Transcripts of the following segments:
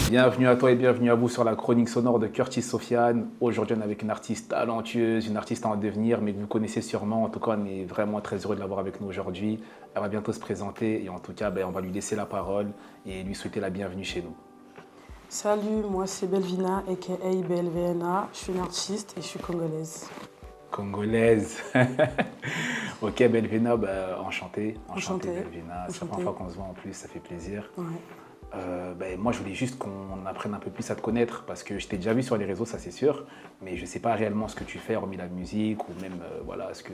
Bienvenue à toi et bienvenue à vous sur la chronique sonore de Curtis Sofiane. Aujourd'hui, on est avec une artiste talentueuse, une artiste en devenir, mais que vous connaissez sûrement. En tout cas, on est vraiment très heureux de l'avoir avec nous aujourd'hui. Elle va bientôt se présenter et en tout cas, on va lui laisser la parole et lui souhaiter la bienvenue chez nous. Salut, moi c'est Belvina, aka BLVNA. Je suis une artiste et je suis congolaise. Congolaise. Ok, Belvina, enchanté. Enchantée. Belvina. C'est la première fois qu'on se voit en plus, ça fait plaisir. Ouais. Moi, je voulais juste qu'on apprenne un peu plus à te connaître parce que je t'ai déjà vu sur les réseaux, ça c'est sûr, mais je ne sais pas réellement ce que tu fais, hormis la musique ou même ce que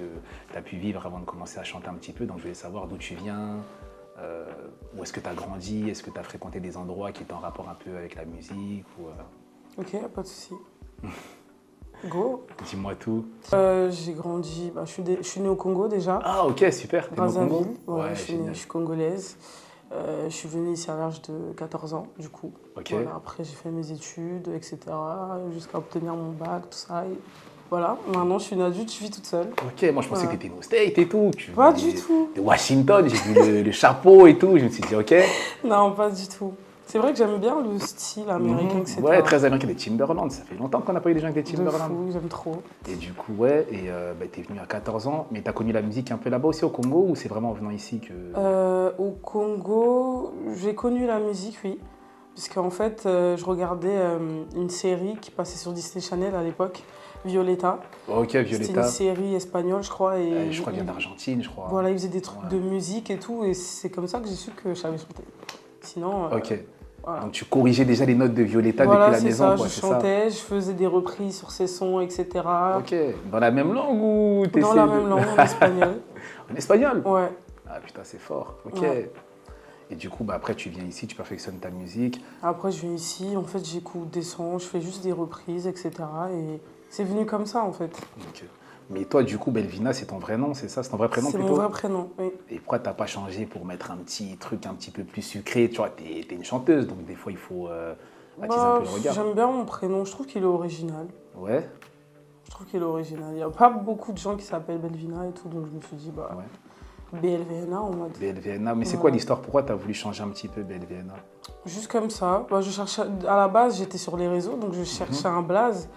tu as pu vivre avant de commencer à chanter un petit peu. Donc, je voulais savoir d'où tu viens, où est-ce que tu as grandi, est-ce que tu as fréquenté des endroits qui étaient en rapport un peu avec la musique Ok, pas de souci. Go. Dis-moi tout. J'ai grandi, je suis née au Congo déjà, Ah, ok, super. T'es né au Congo? Brazzaville. Ouais, génial. je suis congolaise. Je suis venue ici à l'âge de 14 ans, du coup. Ok. Voilà, après, j'ai fait mes études, etc., jusqu'à obtenir mon bac, tout ça. Et voilà, maintenant, je suis une adulte, je vis toute seule. Ok, moi je pensais que tu étais au State et tout. Pas du tout. De Washington, j'ai vu le chapeau et tout. Je me suis dit, ok. Non, pas du tout. C'est vrai que j'aime bien le style américain, etc. Ouais, très américain, des Timberland. Ça fait longtemps qu'on n'a pas eu des gens avec des De Timberland. fou, j'aime trop. Et du coup, t'es venu à 14 ans, mais t'as connu la musique un peu là-bas aussi au Congo ou c'est vraiment en venant ici que... Au Congo, j'ai connu la musique, oui. Puisqu'en fait, je regardais une série qui passait sur Disney Channel à l'époque, Violetta. Ok, C'était Violetta. une série espagnole, je crois. Et Je crois qu'elle vient d'Argentine, je crois. voilà, ils faisaient des trucs Ouais. de musique et tout. Et c'est comme ça que j'ai su que je savais chanter. Sinon, Ok. voilà. Donc tu corrigeais déjà les notes de Violetta Voilà, depuis la c'est maison, ça, quoi, je c'est chantais, je faisais des reprises sur ses sons, etc. ça? Ok. Dans la même langue ou Dans la même langue, en espagnol. En espagnol? Ouais. Ah putain, c'est fort. Ok. Ouais. Et du coup, après, tu viens ici, tu perfectionnes ta musique. Après, je viens ici, en fait, j'écoute des sons, je fais juste des reprises, etc. Et c'est venu comme ça, en fait. Ok. Mais toi, du coup, Belvina, c'est ton vrai nom, c'est ça? C'est ton vrai prénom C'est plutôt? mon vrai prénom, oui. Et pourquoi t'as pas changé pour mettre un petit truc un petit peu plus sucré? Tu vois, t'es une chanteuse, donc des fois, il faut attiser un peu le regard. J'aime bien mon prénom, je trouve qu'il est original. Ouais, Je trouve qu'il est original. Il n'y a pas beaucoup de gens qui s'appellent Belvina et tout, donc je me suis dit, ouais. BLVNA en mode. BLVNA. Mais c'est Voilà. quoi l'histoire? Pourquoi t'as voulu changer un petit peu BLVNA? Juste comme ça. Je cherchais, à la base, j'étais sur les réseaux, donc je cherchais un blaze.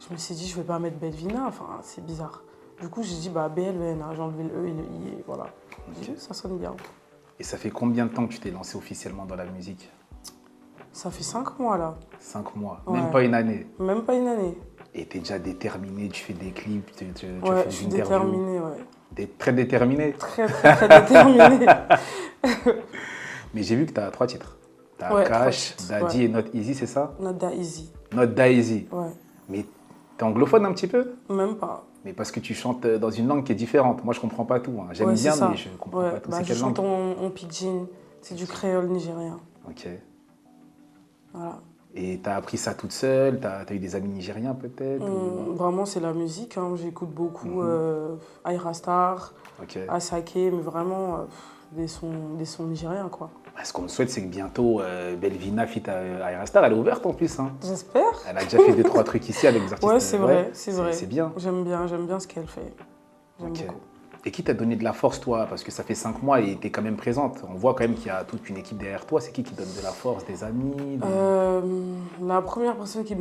Je me suis dit, je vais pas mettre Belvina, enfin, c'est bizarre. Du coup, j'ai dit, BLVNA, j'ai enlevé le E et le I, et voilà. J'ai dit, ça sonne bien. Et ça fait combien de temps que tu t'es lancé officiellement dans la musique? Ça fait 5 mois là, 5 mois, Ouais. même pas une année. même pas une année. Et t'es déjà déterminé, tu fais des clips, tu Ouais, fais je suis des interviews. déterminée, ouais. Très déterminé. Très, très, très déterminée. Mais j'ai vu que t'as 3 titres. T'as Ouais, Cash, 3 titres, Daddy ouais. et Not Easy, c'est ça? Not that easy. Not That Easy. Ouais, Mais t'es anglophone un petit peu? même pas. Mais parce que tu chantes dans une langue qui est différente. Moi, je comprends pas tout. Hein. J'aime Ouais, bien, c'est ça. mais je comprends Ouais, pas tout. C'est je quelle langue? chante en pidgin. C'est du créole nigérien. Ok. Voilà. Et t'as appris ça toute seule? T'as eu des amis nigériens peut-être? Vraiment, c'est la musique. Hein. J'écoute beaucoup Ayra Star, Ok. Asake, mais vraiment des sons nigériens, quoi. Ce qu'on me souhaite, c'est que bientôt, Belvina fit Ayra Star, elle est ouverte en plus. Hein. J'espère. Elle a déjà fait 2-3 trucs ici avec des artistes. Ouais, c'est vrai, c'est vrai. C'est bien. J'aime bien ce qu'elle fait. J'aime Ok. beaucoup. Et qui t'a donné de la force, toi? Parce que ça fait 5 mois et t'es quand même présente. On voit quand même qu'il y a toute une équipe derrière toi. C'est qui donne de la force? Des amis? La première personne qui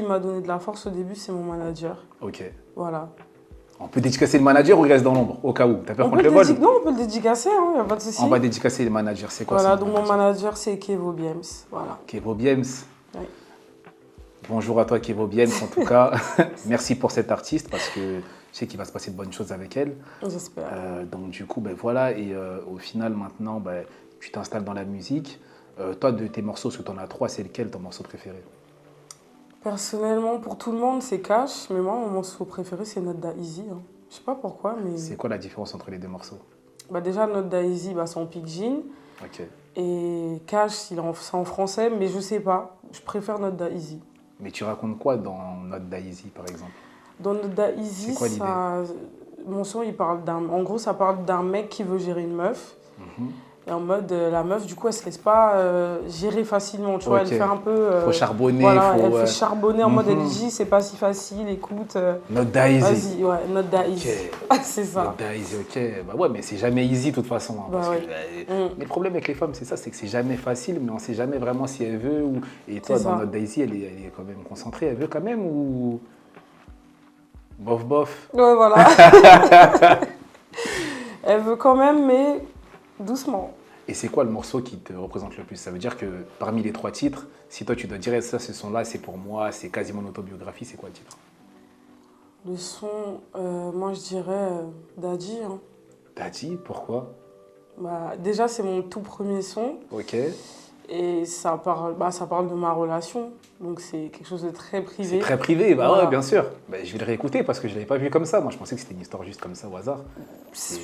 m'a donné de la force au début, c'est mon manager. Ok. Voilà. On peut dédicacer le manager ou il reste dans l'ombre, au cas où? T'as peur On contre peut le vol? Non, on peut le dédicacer, il n'y a pas de souci. On va dédicacer le manager. C'est quoi Voilà, son donc mon manager, c'est Kevo Biems. Voilà. Kevo Biems. Ouais. Bonjour à toi Kevo Biems en tout cas. Merci pour cette artiste parce que je sais qu'il va se passer de bonnes choses avec elle. J'espère. Donc du coup, voilà. Et au final maintenant, tu t'installes dans la musique. Toi, de tes morceaux, parce que tu en as 3, c'est lequel ton morceau préféré? Personnellement, pour tout le monde, c'est Cash, mais moi, mon morceau préféré, c'est Not That Easy. Hein. Je sais pas pourquoi, mais... C'est quoi la différence entre les deux morceaux? Déjà, Not That Easy, c'est en pidgin. Ok. Et Cash, c'est en français, mais je sais pas. Je préfère Not That Easy. Mais tu racontes quoi dans Not That Easy, par exemple? Dans Not That Easy, C'est quoi l'idée? mon son, il parle d'un... En gros, ça parle d'un mec qui veut gérer une meuf. Et en mode, la meuf, du coup, elle se laisse pas gérer facilement, tu vois. Ok. Elle fait un peu. Faut charbonner, Voilà, faut. elle fait charbonner en mode, elle Mhm. dit, c'est pas si facile, écoute. Not that easy. Vas-y, ouais, not that Ok. easy. C'est ça. Not that easy, ok. Bah ouais, mais c'est jamais easy de toute façon. Hein, parce Bah que, ouais. mais le problème avec les femmes, c'est ça, c'est que c'est jamais facile, mais on sait jamais vraiment si elle veut. Ou... Et toi, C'est dans ça. Not Daisy, elle est quand même concentrée. Elle veut quand même ou. Bof, bof. Ouais, voilà. Elle veut quand même, mais doucement. Et c'est quoi le morceau qui te représente le plus? Ça veut dire que parmi les 3 titres, si toi tu dois dire ça, ce son-là, c'est pour moi, c'est quasiment une autobiographie, c'est quoi le titre? Le son, moi je dirais Daddy. Hein. T'as dit, pourquoi? Bah, déjà, c'est mon tout premier son Ok. et ça parle de ma relation. Donc c'est quelque chose de très C'est privé. très privé, bah Voilà. ouais, bien sûr. Bah, je vais le réécouter parce que je l'avais pas vu comme ça. Moi, je pensais que c'était une histoire juste comme ça au hasard.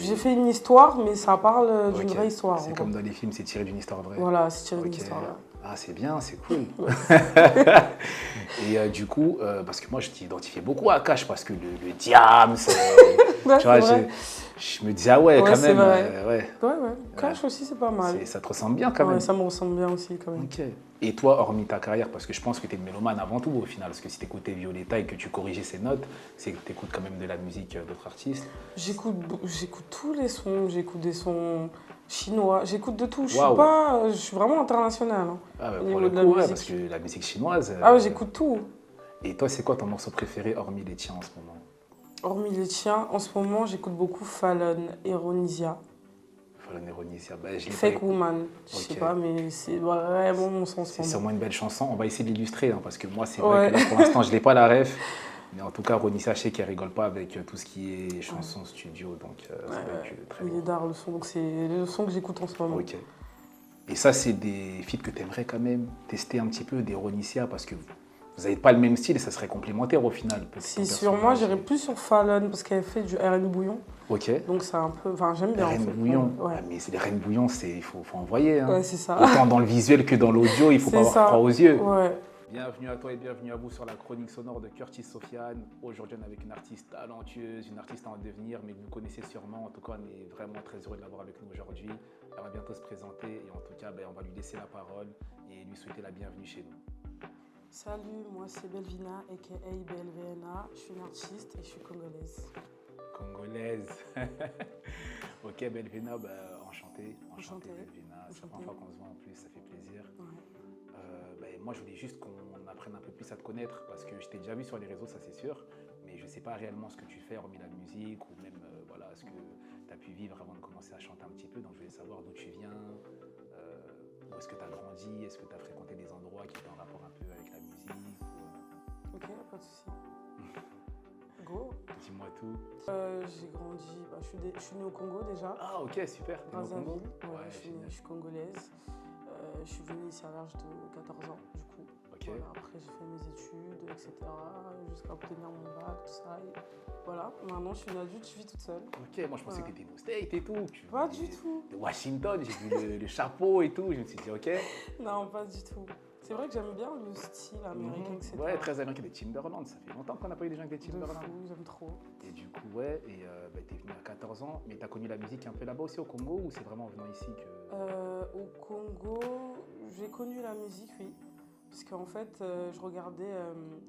J'ai fait une histoire, mais ça parle d'une Ok. vraie histoire. C'est en comme gros. dans les films, c'est tiré d'une histoire vraie. Voilà, c'est tiré d'une Ok. histoire. Ouais. Ah, c'est bien, c'est cool. Et du coup, parce que moi, je t'identifiais beaucoup à Cash parce que le Diams, Ouais, tu vois, c'est vrai. je me disais, ah ouais, Ouais, quand c'est même, vrai. ouais, Ouais, ouais. Cash aussi, c'est pas mal. ça te ressemble bien quand Ouais, même. ça me ressemble bien aussi quand même. Ok. Et toi, hormis ta carrière, parce que je pense que tu es une mélomane avant tout au final, parce que si tu écoutais Violetta et que tu corrigeais ses notes, c'est que tu écoutes quand même de la musique d'autres artistes. J'écoute tous les sons, j'écoute des sons chinois, j'écoute de tout. Waouh. Je suis vraiment internationale hein, Ah ouais, au pour niveau le de la coup, ouais, musique. parce que la musique chinoise. Ah ouais, j'écoute tout. Et toi, c'est quoi ton morceau préféré hormis les tiens en ce moment? Hormis les tiens, en ce moment, j'écoute beaucoup Fallon et Ronisia. Fallon et Ronisia. Bah, je l'ai Fake pas... Woman, je sais Ok. pas, mais c'est vraiment mon son en ce C'est moment. sûrement une belle chanson. On va essayer de l'illustrer, hein, parce que moi, c'est Ouais. vrai que là, pour l'instant, je n'ai pas la ref. Mais en tout cas, Ronisia, je sais qu'elle rigole pas avec tout ce qui est chanson studio, donc ça Ouais, va ouais. être très Il lourd. est d'art le son, donc c'est le son que j'écoute en ce moment. Ok. Et ça, c'est des feats que tu aimerais quand même tester un petit peu, des Ronisia, parce que vous n'avez pas le même style et ça serait complémentaire au final. peut-être Si ton sur moi, personnage j'irais et- plus sur Fallon parce qu'elle fait du R&B bouillon. Ok. Donc c'est un peu. Enfin, j'aime Les bien en reines fait. bouillon. Ouais, Ah, mais c'est les reines bouillon, il faut envoyer. Hein. ouais c'est ça. Autant dans le visuel que dans l'audio, il faut pas C'est avoir ça. froid aux yeux. Ouais. Bienvenue à toi et bienvenue à vous sur la chronique sonore de Curtis Sofiane. Aujourd'hui, on est avec une artiste talentueuse, une artiste en devenir, mais que vous connaissez sûrement. En tout cas, on est vraiment très heureux de l'avoir avec nous aujourd'hui. Elle va bientôt se présenter et en tout cas, on va lui laisser la parole et lui souhaiter la bienvenue chez nous. Salut, moi c'est Belvina, aka BLVNA. Je suis une artiste et je suis congolaise. Congolaise. Ok, Belvina, enchanté. Enchantée. Belvina. C'est la première fois qu'on se voit en plus, ça fait plaisir. Ouais. Moi, je voulais juste qu'on apprenne un peu plus à te connaître parce que je t'ai déjà vu sur les réseaux, ça c'est sûr, mais je ne sais pas réellement ce que tu fais, hormis la musique ou même voilà, ce que tu as pu vivre avant de commencer à chanter un petit peu. Donc, je voulais savoir d'où tu viens, où est-ce que tu as grandi, est-ce que tu as fréquenté des endroits qui étaient en rapport un peu avec la musique ou, Ok, pas de souci. Go. dis-moi tout. J'ai grandi, je suis née au Congo déjà, Ah, ok, super. T'es au Congo? Brazzaville. Ouais, je suis congolaise. Je suis venue ici à l'âge de 14 ans, du coup. Ok. Voilà, après, j'ai fait mes études, etc. Jusqu'à obtenir mon bac, tout ça. Et voilà, maintenant, je suis une adulte, je vis toute seule. Ok, moi je pensais que tu étais au State et tout. Pas du tout. De Washington, j'ai vu le chapeau et tout. Je me suis dit, ok. Non, pas du tout. C'est vrai que j'aime bien le style américain, etc. Ouais, très américain des Timberland. Ça fait longtemps qu'on n'a pas eu des gens avec des De Timberland. fou, j'aime trop. Et du coup, ouais, t'es venu à 14 ans, mais t'as connu la musique un peu là-bas aussi au Congo ou c'est vraiment en venant ici que. Au Congo, j'ai connu la musique, oui. Parce qu'en fait, je regardais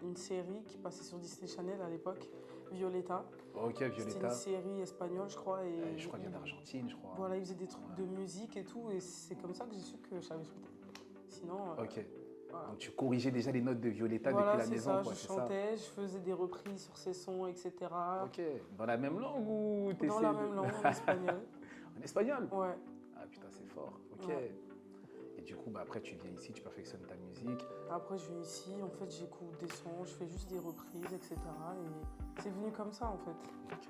une série qui passait sur Disney Channel à l'époque, Violetta. Ok, C'était Violetta. une série espagnole, je crois. Et Je crois qu'il vient d'Argentine, je crois. Voilà, ils faisaient des trucs de musique et tout. Et c'est comme ça que j'ai su que je savais chanter. Sinon, Ok. voilà. Donc tu corrigeais déjà les notes de Violetta Voilà, depuis la c'est maison, ça, quoi, je c'est ça. chantais, je faisais des reprises sur ses sons, etc. Ok. Dans la même langue ou t'essayes Dans la même langue, en espagnol. En espagnol? Ouais. Ah putain, c'est fort. Ok. Ouais. Et du coup, après, tu viens ici, tu perfectionnes ta musique. Après, je viens ici, en fait, j'écoute des sons, je fais juste des reprises, etc. Et c'est venu comme ça, en fait. Ok.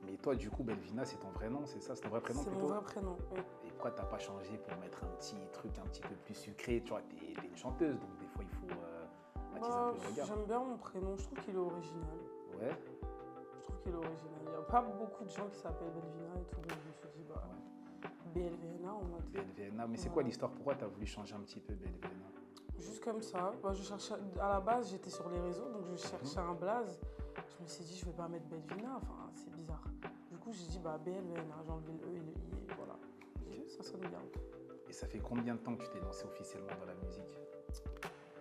Mais toi, du coup, Belvina, c'est ton vrai nom, c'est ça? C'est ton vrai prénom C'est plutôt? mon vrai prénom, oui. Et pourquoi t'as pas changé pour mettre un petit truc un petit peu plus sucré? Tu vois, t'es une chanteuse, donc des fois, il faut attiser un peu le regard. J'aime bien mon prénom, je trouve qu'il est original. Ouais. Je trouve qu'il est original. Il n'y a pas beaucoup de gens qui s'appellent Belvina et tout, donc je me suis dit, BLVNA en mode. BLVNA, mais c'est quoi l'histoire? Pourquoi t'as voulu changer un petit peu BLVNA? Juste comme ça. Je cherchais, à la base, j'étais sur les réseaux, donc je cherchais un blaze. Je me suis dit, je vais pas mettre Belvina, enfin, c'est bizarre. Du coup, j'ai dit, BLVNA, j'ai enlevé le E et le I, et voilà. dit, ça sonne bien. Et ça fait combien de temps que tu t'es lancé officiellement dans la musique?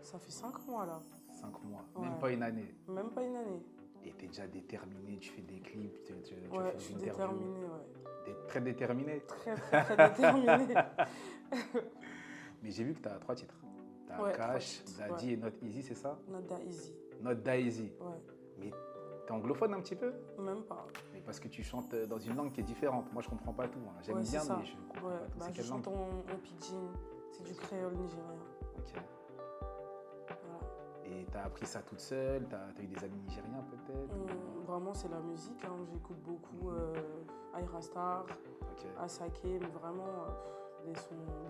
Ça fait 5 mois là. 5 mois, Ouais. même pas une année. Même pas une année. Et t'es déjà déterminé, tu fais des clips, tu Ouais, fais je suis des interviews. déterminée, ouais. T'es très déterminé. Très, très, très déterminée. Mais j'ai vu que tu as 3 titres. Tu as Ouais, Cash, 3 titres, Daddy et Not Easy, c'est ça? Not that easy. Not That Easy. Ouais, Mais t'es anglophone un petit peu? même pas. Mais parce que tu chantes dans une langue qui est différente. Moi, je comprends pas tout. Hein. J'aime Ouais, bien, c'est ça. mais je comprends Ouais, pas tout. bah, C'est je quelle chante langue? en pidgin. C'est du créole nigérien. Ok. Voilà. Et tu as appris ça toute seule? Tu as eu des amis nigériens peut-être? Vraiment, c'est la musique. Hein. J'écoute beaucoup Ayra Starr, Ok. Asake, mais vraiment des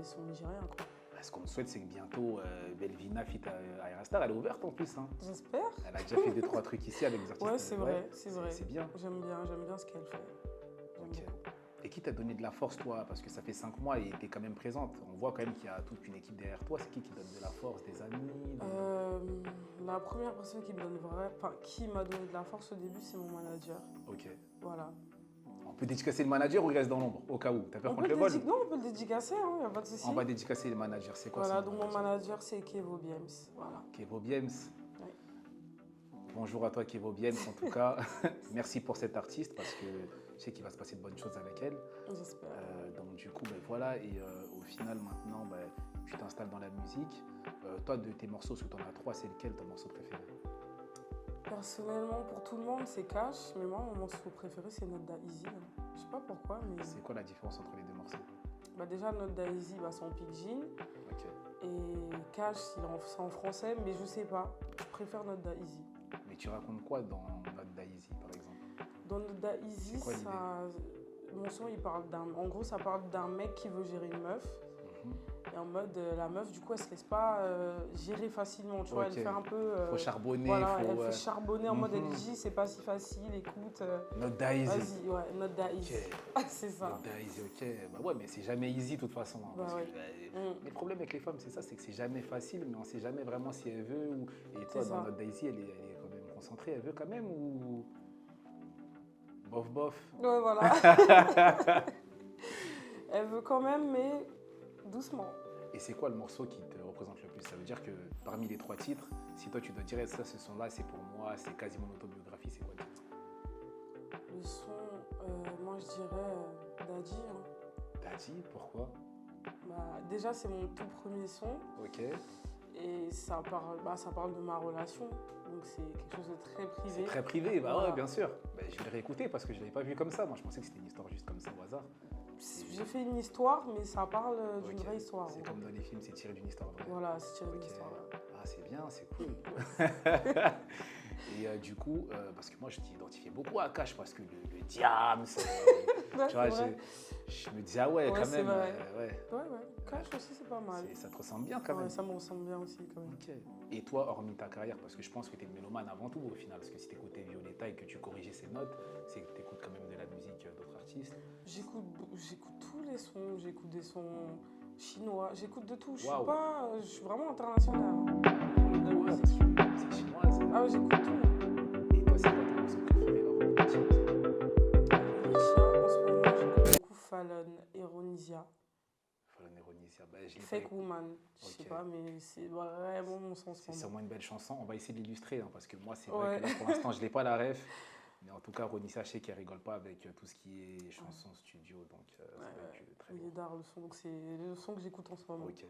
sons nigériens, quoi. Ce qu'on me souhaite, c'est que bientôt, Belvina fit Ayra Starr, elle est ouverte en plus. Hein. J'espère. Elle a déjà fait 2-3 trucs ici avec des artistes. Ouais, c'est vrai, c'est vrai. C'est bien. J'aime bien ce qu'elle fait. J'aime Ok. beaucoup. Et qui t'a donné de la force, toi? Parce que ça fait 5 mois et t'es quand même présente. On voit quand même qu'il y a toute une équipe derrière toi. C'est qui donne de la force? Des amis? La première personne qui qui m'a donné de la force au début, c'est mon manager. Ok. Voilà. On peut dédicacer le manager ou il reste dans l'ombre, au cas où? T'as peur contre le vol? Non, on peut le dédicacer, hein, y a pas de souci. On va dédicacer le manager. C'est quoi Voilà, son donc mon manager, c'est Kevo Biems. Voilà. Kevo Biems. Ouais. Bonjour à toi, Kevo Biems, en tout cas. Merci pour cette artiste parce que je sais qu'il va se passer de bonnes choses avec elle. J'espère. Donc du coup, voilà. Et au final, maintenant, tu t'installes dans la musique. Toi, de tes morceaux, si tu en as 3, c'est lequel ton morceau préféré? Personnellement, pour tout le monde, c'est Cash, mais moi, mon morceau préféré, c'est Not That Easy. Je sais pas pourquoi, mais... C'est quoi la différence entre les deux morceaux? Bah déjà, Not That Easy, c'est en pidgin. Ok. Et Cash, c'est en français, mais je sais pas. Je préfère Not That Easy. Mais tu racontes quoi dans Not That Easy, par exemple? Dans Not That Easy, C'est quoi mon son, il parle En gros, ça parle d'un mec qui veut gérer une meuf. Et en mode, la meuf, du coup, elle se laisse pas gérer facilement, tu vois, elle fait un peu... faut charbonner, voilà, elle fait charbonner en mode, elle dit, c'est pas si facile, écoute... Not That Easy. Vas-y, ouais, Not That Easy. Ok. C'est ça. Not That Easy, ok. Bah ouais, mais c'est jamais easy de toute façon. Hein, Bah parce ouais. que, mais le problème avec les femmes, c'est ça, c'est que c'est jamais facile, mais on sait jamais vraiment si elle veut. Et toi, C'est dans ça. Not That Easy, elle est quand même concentrée, elle veut quand même ou... Bof, bof. Ouais, voilà. Elle veut quand même, mais doucement. Et c'est quoi le morceau qui te représente le plus? Ça veut dire que parmi les 3 titres, si toi tu dois dire ça, ce son-là, c'est pour moi, c'est quasiment mon autobiographie, c'est quoi le titre? Le son, moi je dirais Daddy. Hein. Daddy, pourquoi? Déjà, c'est mon tout premier son. Ok. Et ça parle de ma relation. Donc c'est quelque chose de très privé. C'est très privé, bah Voilà. ouais, bien sûr. Bah, je vais le réécouter parce que je ne l'avais pas vu comme ça. Moi, je pensais que c'était une histoire juste comme ça au hasard. J'ai fait une histoire, mais ça parle d'une Ok. vraie histoire. C'est comme dans les films, c'est tiré d'une histoire vraie. Voilà, c'est tiré d'une Ok. histoire. Ah, c'est bien, c'est cool. Et du coup, parce que moi, je t'identifiais beaucoup à Cash parce que le diable, Ouais, tu vois, c'est vrai. je me disais, ah ouais, Ouais, quand c'est même. vrai. Ouais. Ouais. Cash aussi, c'est pas mal. Ça te ressemble bien quand Ouais, même. ça me ressemble bien aussi, quand même. Ok. Et toi, hormis ta carrière, parce que je pense que tu es mélomane avant tout au final, parce que si tu écoutais Violetta et que tu corrigeais ses notes, c'est que tu écoutes quand même de la musique d'autres artistes. J'écoute tous les sons, j'écoute des sons chinois, j'écoute de tout. Waouh. Je suis vraiment internationale. La Ouais, musique. c'est chinoise. Ah ouais, j'écoute tout. Et toi, c'est quoi ton morceau préféré hormis les tiens? Les chiens, en ce moment, j'écoute beaucoup Fallon et Ronisia. Fallon et Ronisia, bah, je l'ai pas Fake écouté. Woman, je sais Ok. pas, mais c'est vraiment mon son en ce C'est moment. sûrement une belle chanson. On va essayer de l'illustrer, hein, parce que moi, c'est vrai Ouais. que là, pour l'instant, je n'ai pas la ref. Mais en tout cas, Ronisia, je sais qu'elle rigole pas avec tout ce qui est chansons studio, donc ça va être très Il bon. est d'art le son, donc c'est le son que j'écoute en ce moment. Ok.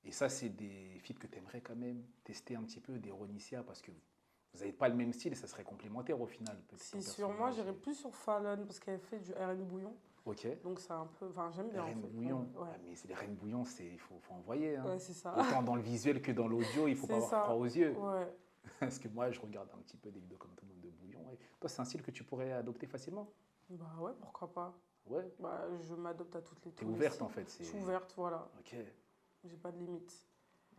Et ça, c'est des feats que tu aimerais quand même tester un petit peu, des Ronisia, parce que vous n'avez pas le même style et ça serait complémentaire au final. peut-être C'est ton sur moi, personnage j'irais plus sur Fallon parce qu'elle fait du R&B bouillon. Ok. Donc c'est un peu. Enfin, j'aime bien. Reine en fait. bouillon. Ouais, Ah, mais c'est les reines bouillons, il faut envoyer. Hein. ouais c'est ça. Autant dans le visuel que dans l'audio, il faut pas C'est avoir ça. froid aux yeux. Ouais. Parce que moi, je regarde un petit peu des vidéos comme tout le monde de bouillon. Ouais. Toi, c'est un style que tu pourrais adopter facilement? Bah ouais, pourquoi pas. Ouais. Bah, je m'adopte à toutes les T'es tous les ouverte styles. en fait. Je suis ouverte, voilà. Ok. J'ai pas de limite.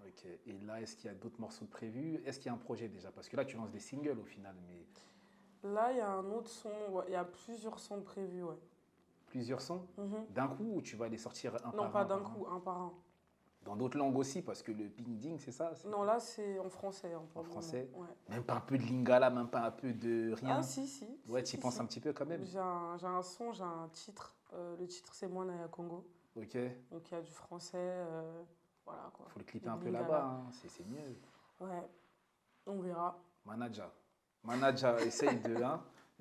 Ok. Et là, est-ce qu'il y a d'autres morceaux de prévus? Est-ce qu'il y a un projet déjà? Parce que là, tu lances des singles au final, mais Là, il y a un autre son. Ouais, il y a plusieurs sons prévus, ouais. plusieurs sons d'un coup ou tu vas les sortir un par un? Non, pas d'un coup, un par un. Dans d'autres langues aussi, parce que le ping-ding, c'est ça? Non, là, c'est en français. Hein, pour En le français? moment. Ouais. Même pas un peu de lingala, même pas un peu de rien? Ah, si. Ouais, Si, tu y si, penses si. un petit peu quand même? J'ai un son, j'ai un titre. Le titre, c'est Moi Naya Congo. Ok. Donc il y a du français, voilà quoi. Faut le clipper Des un peu lingala. là-bas, hein. C'est mieux. Ouais, on verra. Manager. Manager, essaye de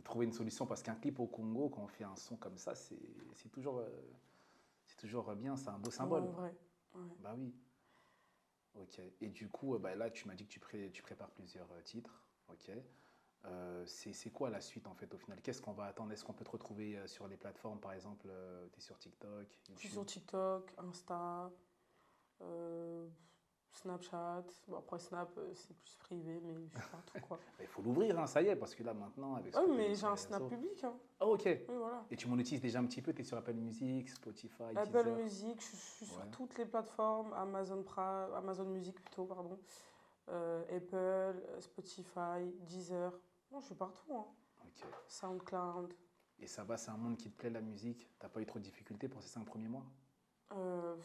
trouver une solution parce qu'un clip au Congo, quand on fait un son comme ça, c'est toujours bien, c'est un beau Ouais, symbole. en vrai. Ouais. Bah oui. Ok. Et du coup, bah là, tu m'as dit que tu prépares plusieurs titres. Ok. C'est quoi la suite en fait au final? Qu'est-ce qu'on va attendre? Est-ce qu'on peut te retrouver sur les plateformes par exemple? Tu es sur TikTok, Je suis YouTube? sur TikTok, Insta, euh, Snapchat. Bon, après Snap, c'est plus privé, mais je suis partout quoi. Bah, il faut l'ouvrir, hein, ça y est, parce que là maintenant, avec ce Ah que oui, tu as dit mais j'ai sur un les Snap réseaux. public, hein. Ah, ok. Oui, voilà. Et tu monétises déjà un petit peu? Tu es sur Apple Music, Spotify, Apple Deezer? Music, je suis sur Ouais. toutes les plateformes, Amazon Prime, Amazon Music plutôt, pardon. Apple, Spotify, Deezer. Non, je suis partout, hein. Ok. SoundCloud. Et ça va, c'est un monde qui te plaît la musique? T'as pas eu trop de difficultés pour ces 5 premiers mois? Euh,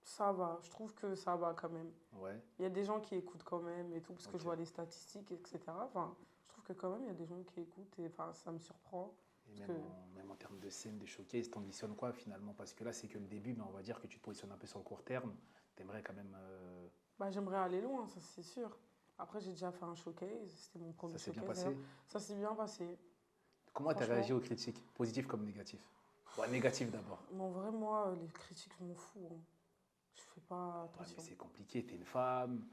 Ça va, je trouve que ça va quand même. Ouais. Il y a des gens qui écoutent quand même et tout, parce que je Ok. vois les statistiques, etc. Enfin, je trouve que quand même, il y a des gens qui écoutent et enfin, ça me surprend. Et Parce que, même en termes de scène, de showcase, t'ambitionnes quoi finalement? Parce que là, c'est que le début, mais on va dire que tu te positionnes un peu sur le court terme. T'aimerais quand même. bah, j'aimerais aller loin, ça c'est sûr. Après, j'ai déjà fait un showcase, c'était mon premier Ça s'est bien showcase d'ailleurs. passé? Ça s'est bien passé, Comment t'as réagi franchement. aux critiques, positifs comme négatifs? Bon, négatif d'abord. Mais en vrai, moi, les critiques, je m'en fous, hein. Je fais pas Ouais, mais attention. c'est compliqué, t'es une femme,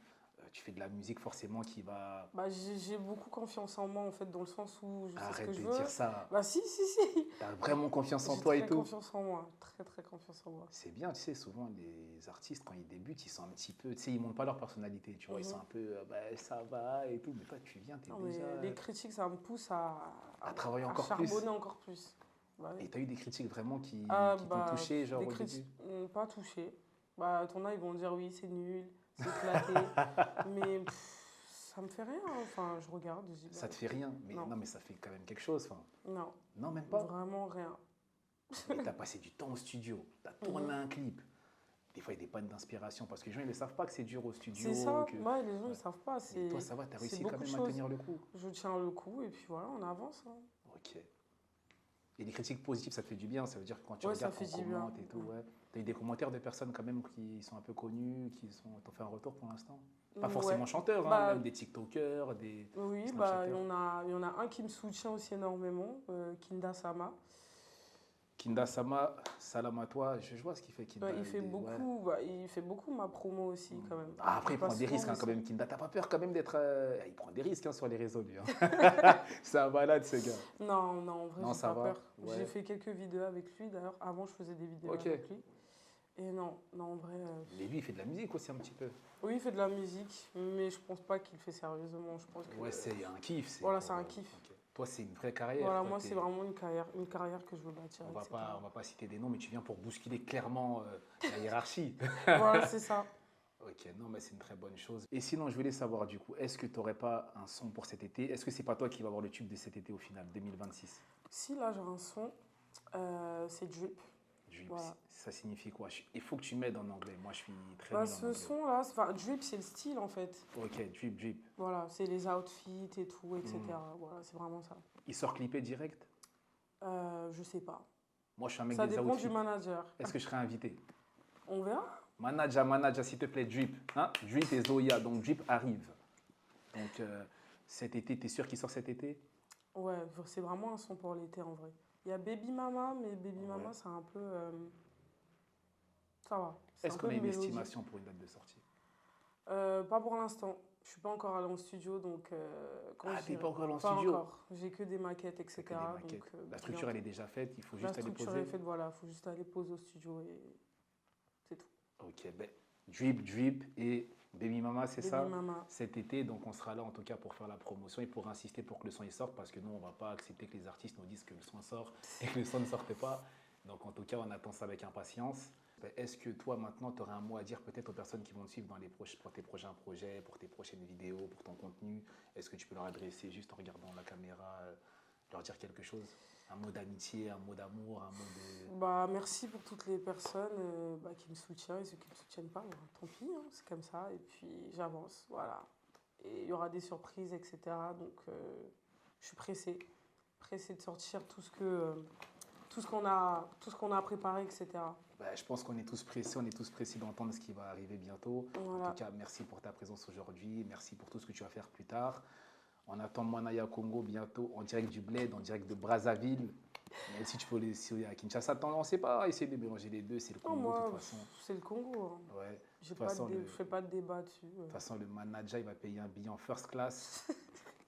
tu fais de la musique forcément qui va. Bah, j'ai beaucoup confiance en moi, en fait, dans le sens où je sais ce que Arrête je de veux. dire ça. Bah, si, si, si. T'as vraiment confiance en J'ai toi et très tout. confiance en moi. Très, très confiance en moi. C'est bien, tu sais, souvent les artistes, quand ils débutent, ils sont un petit peu, tu sais, ils montrent pas leur personnalité, tu vois, ils sont Mhm. un peu, bah, ça va et tout, mais toi, tu viens, t'es Non, déjà mais les critiques, ça me pousse à travailler à encore plus. charbonner encore plus. Bah, Et oui. t'as eu des critiques vraiment Ah, qui t'ont bah, touché, genre des au début? critiques, pas touchées. Bah, t'en as, ils vont dire oui, c'est nul, c'est éclaté. Mais ça me fait rien, hein. Enfin, je regarde, je dis, bah, Ça te fait rien, mais non, non, mais ça fait quand même quelque chose, enfin. non, Non, même pas. vraiment rien. Mais t'as passé du temps au studio, t'as tourné Mhm. un clip. Des fois, il y a des pannes d'inspiration parce que les gens, ils ne savent pas que c'est dur au C'est studio, ça, que... ouais, les gens, ils Ouais. savent pas. Mais toi, ça va, t'as C'est réussi quand beaucoup de même à choses. tenir le coup. Je tiens le coup et puis voilà, on avance, hein. Ok. Et les critiques positives, ça te fait du bien. Ça veut dire que quand tu Ouais, ça regardes, fait qu'on du bien. commente et tout, Ouais. ouais. T'as eu des commentaires de personnes quand même qui sont un peu connues, t'ont fait un retour pour l'instant? Pas Ouais. forcément chanteurs, hein, même Bah, des TikTokers, des oui, bah, Snapchatters. il y en a un qui me soutient aussi énormément, Kinda Sama. Kinda Sama, salam à toi. Je vois ce qu'il fait, Ouais, Kinda. Ouais. il fait beaucoup ma promo aussi, quand même. Ah, après, Il il prend passe des souvent risques mes hein, quand sons. même, Kinda. T'as pas peur quand même d'être. Il prend des risques hein, sur les réseaux, lui. Hein. C'est un malade, ce gars. Non, non, en vrai, Non, j'ai ça pas va. peur. J'ai Ouais. fait quelques vidéos avec lui, d'ailleurs. Avant, je faisais des vidéos Ok. avec lui. Et non, non, en vrai. Mais lui, il fait de la musique aussi un petit peu. Oui, il fait de la musique, mais je pense pas qu'il le fait sérieusement. Je pense que. Ouais, c'est un kiff, c'est Voilà, c'est pour. un kiff. Ok. Toi, c'est une vraie carrière. Voilà, Toi, moi, c'est vraiment une carrière que je veux bâtir, on etc. va pas citer des noms, mais tu viens pour bousculer clairement la hiérarchie. Voilà, c'est ça. Ok, non, mais c'est une très bonne chose. Et sinon, je voulais savoir du coup, est-ce que tu n'aurais pas un son pour cet été? Est-ce que c'est pas toi qui vas avoir le tube de cet été au final, 2026? Si là, j'ai un son, c'est Drip. Drip, Voilà. ça signifie quoi? Il faut que tu m'aides en anglais. Moi, je suis très Bah, nul en ce anglais. son-là, enfin, Drip, c'est le style en fait. Ok, drip, drip. Voilà, c'est les outfits et tout, Hmm. etc. Voilà, c'est vraiment ça. Il sort clippé direct? Je sais pas. Moi, je suis un mec Ça des dépend du outfits. manager. Est-ce que je serai invité? On verra. Manager, s'il te plaît, drip. Hein? Drip et Zoya, donc drip arrive. Donc cet été, t'es sûr qu'il sort cet été? Ouais, c'est vraiment un son pour l'été en vrai. Il y a Baby Mama, mais Baby Ouais. Mama, c'est un peu. Ça va, c'est un Est-ce qu'on peu a une mélodique. estimation pour une date de sortie? Pas pour l'instant. Je suis pas encore allée en studio, donc quand Ah, t'es j'irai. pas encore allé en Pas studio? encore. J'ai que des maquettes, T'as que des etc. Donc maquettes. La structure, elle bientôt. est déjà faite, il faut La juste aller structure est poser. faite, voilà. Faut juste aller poser au studio et c'est tout. Ok, ben, drip, drip et Baby Mama, c'est Baby ça? Mama. Cet été, donc on sera là en tout cas pour faire la promotion et pour insister pour que le son il sorte parce que nous, on va pas accepter que les artistes nous disent que le son sort et que le son ne sortait pas. Donc en tout cas, on attend ça avec impatience. Ben, est-ce que toi, maintenant, tu aurais un mot à dire peut-être aux personnes qui vont te suivre pour tes prochains projets, pour tes prochaines vidéos, pour ton contenu? Est-ce que tu peux leur adresser juste en regardant la caméra, leur dire quelque chose? Un mot d'amitié, un mot d'amour, un mot de... Bah, merci pour toutes les personnes bah, qui me soutiennent et ceux qui ne me soutiennent pas. Bah, tant pis, hein, c'est comme ça. Et puis j'avance, voilà. Et il y aura des surprises, etc. Donc je suis pressée. Pressée de sortir tout ce que tout ce qu'on a préparé, etc. Bah, je pense on est tous pressés d'entendre ce qui va arriver bientôt. En Voilà. tout cas, merci pour ta présence aujourd'hui, merci pour tout ce que tu vas faire plus tard. On attend Manaya Congo bientôt en direct du Bled, en direct de Brazzaville. Même si tu peux aller à Kinshasa, on ne sait pas essayer de mélanger les deux, c'est le Non, Congo de toute moi, façon. c'est le Congo, hein. Ouais. De Je toute façon, fais pas de débat dessus. de toute façon, le manager, il va payer un billet en first class.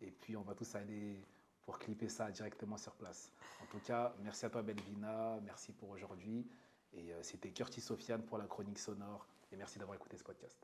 Et puis, on va tous aller pour clipper ça directement sur place. En tout cas, merci à toi, Belvina. Merci pour aujourd'hui. Et c'était Curtis Sofiane pour la chronique sonore. Et merci d'avoir écouté ce podcast.